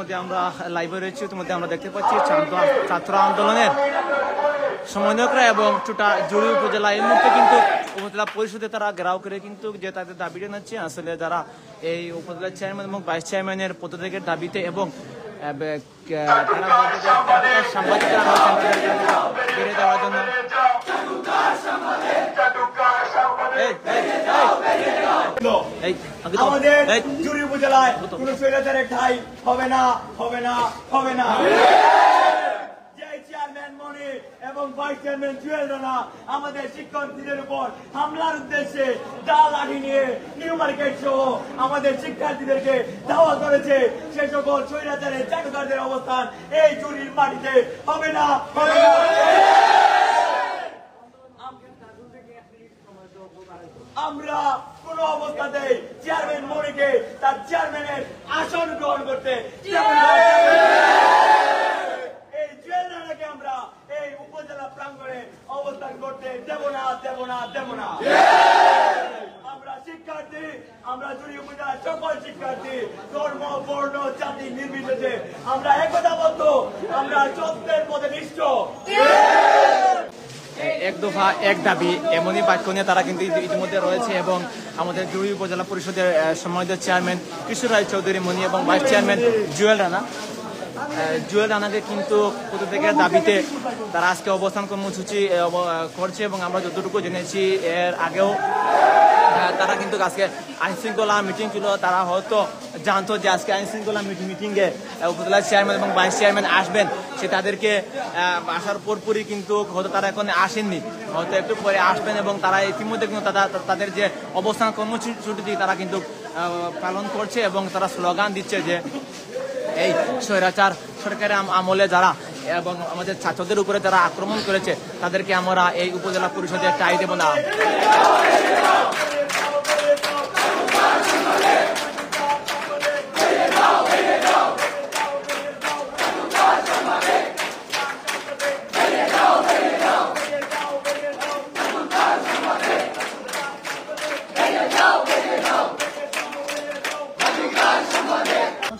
ইতিমধ্যে আমরা লাইভে রয়েছি। ইতিমধ্যে আমরা দেখতে পাচ্ছি ছাত্র আন্দোলনের সমন্বয়করা এবং টোটা জুড়ি উপজেলা এই মুহূর্তে কিন্তু উপজেলা পরিষদে তারা ঘেরাও করে কিন্তু যে তাদের দাবি জানাচ্ছে আসলে যারা এই উপজেলা চেয়ারম্যান এবং ভাইস চেয়ারম্যানের পদত্যাগের দাবিতে এবং তারা সাংবাদিকরা ফিরে যাওয়ার জন্য আমাদের জুড়ি উপজেলায় কোন স্বৈরাচারের ঠাঁই হবে না, হবে না, হবে না। চেয়ারম্যান মনি এবং ভাইস চেয়ারম্যান জুয়েল রানা আমাদের শিক্ষার্থীদের উপর হামলার উদ্দেশ্যে দা লাঠি নিয়ে নিউ মার্কেট সহ আমাদের শিক্ষার্থীদেরকে ধাওয়া করেছে। সে সকল স্বৈরাচারের চাটুকারদের অবস্থান এই জুড়ির মাটিতে হবে না, হবে না। আমরা কোন অবস্থাতেই চেয়ারম্যান মনিকে তার চেয়ারম্যানের আসন গ্রহণ করতে এই জুয়েল রানাকে আমরা এই উপজেলা প্রাঙ্গণে অবস্থান করতে দেব না, দেব না, দেব না। আমরা শিক্ষার্থী, আমরা জুড়ি উপজেলার সকল শিক্ষার্থী ধর্ম বর্ণ জাতি নির্বিশেষে আমরা একতাবদ্ধ, আমরা সত্যের পথে নিষ্ঠ। এক দফা এক দাবি এমনই বাক্য নিয়ে তারা কিন্তু ইতিমধ্যে রয়েছে এবং আমাদের জুড়ি উপজেলা পরিষদের সম্মানিত চেয়ারম্যান কিশোর রায় চৌধুরী মনি এবং ভাইস চেয়ারম্যান জুয়েল রানাকে কিন্তু পদত্যাগের দাবিতে তারা আজকে অবস্থান কর্মসূচি করছে এবং আমরা যতটুকু জেনেছি এর আগেও তারা কিন্তু আজকে আইনশৃঙ্খলা মিটিং ছিল। তারা হয়তো জানতো যে আজকে আইনশৃঙ্খলা মিটিংয়ে উপজেলা চেয়ারম্যান এবং ভাইস চেয়ারম্যান আসবেন, সে তাদেরকে আসার পরপরই কিন্তু হয়তো তারা এখন আসেননি, হয়তো একটু পরে আসবেন এবং তারা ইতিমধ্যে কিন্তু তাদের যে অবস্থান কর্মসূচিটি তারা কিন্তু পালন করছে এবং তারা স্লোগান দিচ্ছে যে এই স্বৈরাচার সরকারের আমলে যারা এবং আমাদের ছাত্রদের উপরে যারা আক্রমণ করেছে তাদেরকে আমরা এই উপজেলা পরিষদে ঠাঁই দেব না।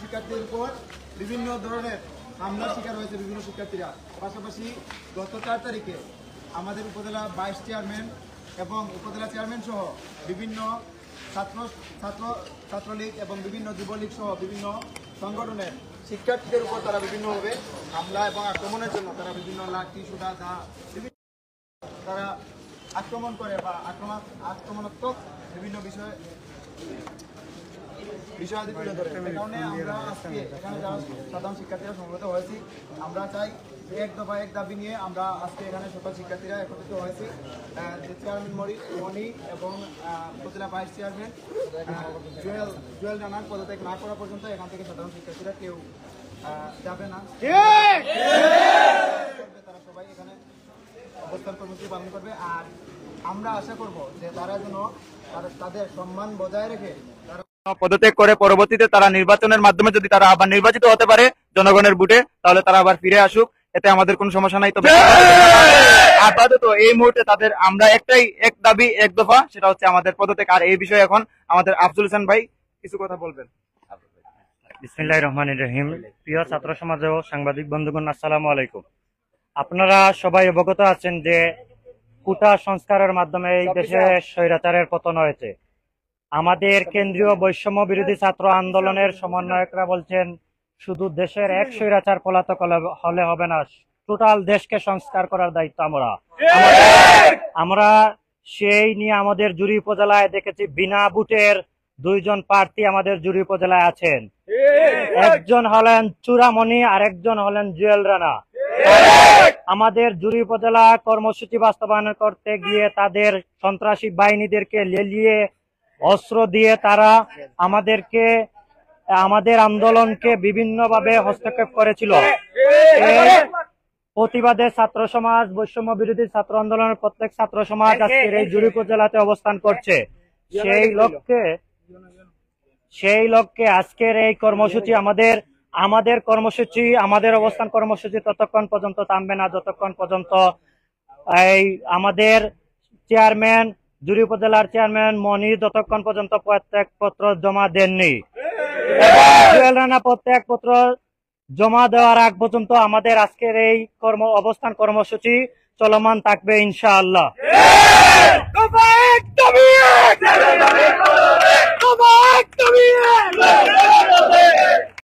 শিক্ষার্থীদের উপর বিভিন্ন ধরনের হামলার শিকার হয়েছে বিভিন্ন শিক্ষার্থীরা। পাশাপাশি গত 4 তারিখে আমাদের উপজেলা ভাইস চেয়ারম্যান এবং উপজেলা চেয়ারম্যান সহ বিভিন্ন ছাত্রলীগ এবং বিভিন্ন যুবলীগ সহ বিভিন্ন সংগঠনের শিক্ষার্থীদের উপর তারা বিভিন্নভাবে হামলা এবং আক্রমণের জন্য তারা বিভিন্ন লাঠি সুতা দা তারা আক্রমণ করে বা আক্রমণাত্মক বিভিন্ন বিষয়াদি তুলে ধরে। সে কারণে আমরা আজকে এখানে যারা সাধারণ শিক্ষার্থীরা সমবেত হয়েছি, আমরা চাই এক দফা এক দাবি নিয়ে আমরা আজকে এখানে সকল শিক্ষার্থীরা একত্রিত হয়েছি। যে চেয়ারম্যান মনি এবং উপজেলা ভাইস চেয়ারম্যান জুয়েল রানার পদত্যাগ না করা পর্যন্ত এখান থেকে সাধারণ শিক্ষার্থীরা কেউ যাবে না। তারা সবাই এখানে অবস্থান কর্মসূচি পালন করবে। আর আমরা আশা করব যে তারা যেন তাদের সম্মান বজায় রেখে পদত্যাগ করে পরবর্তীতে তারা নির্বাচনের মাধ্যমে যদি তারা আবার নির্বাচিত হতে পারে জনগণের ভোটে, তাহলে তারা আবার ফিরে আসুক, এতে আমাদের কোনো সমস্যা নাই। তবে আপাতত এই মুহূর্তে তাদের আমরা একটাই এক দাবি এক দফা, সেটা হচ্ছে আমাদের পদত্যাগ। আর এই বিষয়ে এখন আমাদের আফজল হোসেন ভাই কিছু কথা বলবেন। বিসমিল্লাহির রহমানির রহিম। প্রিয় ছাত্র সমাজ ও সাংবাদিক বন্ধুগণ, আসসালামু আলাইকুম। আপনারা সবাই অবগত আছেন যে কোটা সংস্কারের মাধ্যমে এই দেশে স্বৈরাচারের পতন হয়েছে। আমাদের কেন্দ্রীয় বৈষম্য বিরোধী ছাত্র আন্দোলনের সমন্বয়করা বলছেন শুধু দেশের এক স্বৈরাচার পলাতক হলে হবে না, টোটাল দেশকে সংস্কার করার দায়িত্ব আমরা সেই নিয়ে আমাদের জুড়ি উপজেলায় দেখেছি বিনা ভোটের 2 জন প্রার্থী আমাদের জুড়ি উপজেলায় আছেন। একজন হলেন চূড়ামণি আর একজন হলেন জুয়েল রানা। আমাদের জুড়ি উপজেলা কর্মসূচি বাস্তবায়ন করতে গিয়ে তাদের সন্ত্রাসী বাহিনীদেরকে লেলিয়ে অস্ত্র দিয়ে তারা আমাদের আন্দোলনকে বিভিন্নভাবে হস্তক্ষেপ করেছিল। প্রতিবাদে ছাত্র সমাজ, বৈষম্য বিরোধী ছাত্র আন্দোলনের প্রত্যেক ছাত্র সমাজ আজকের এই জুড়ি উপজেলাতে অবস্থান করছে। সেই লক্ষ্যে আজকের এই কর্মসূচি আমাদের অবস্থান কর্মসূচি ততক্ষণ পর্যন্ত থামবে না যতক্ষণ পর্যন্ত এই আমাদের চেয়ারম্যান জুড়ি উপজেলার চেয়ারম্যান মনি যতক্ষণ পর্যন্ত প্রত্যেক পত্র জমা দেননি। জুয়েল রানা প্রত্যেক পত্র জমা দেওয়ার আগ পর্যন্ত আমাদের আজকের এই অবস্থান কর্মসূচি চলমান থাকবে ইনশাআল্লাহ।